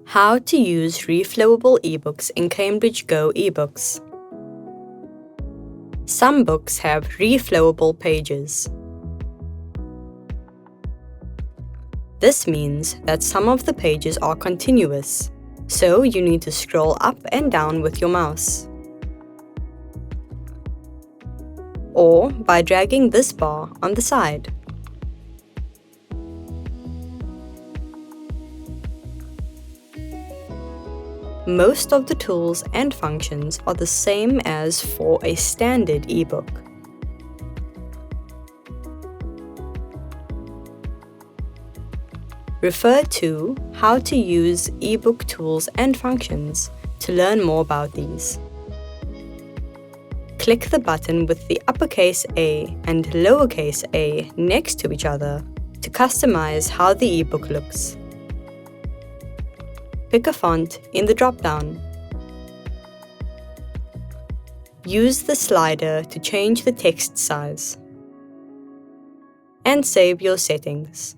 How to use reflowable ebooks in Cambridge Go ebooks. Some books have reflowable pages. This means that some of the pages are continuous, so you need to scroll up and down with your mouse. Or by dragging this bar on the side. Most of the tools and functions are the same as for a standard ebook. Refer to How to Use Ebook Tools and Functions to learn more about these. Click the button with the uppercase A and lowercase a next to each other to customize how the ebook looks. Pick a font in the drop-down. Use the slider to change the text size. And save your settings.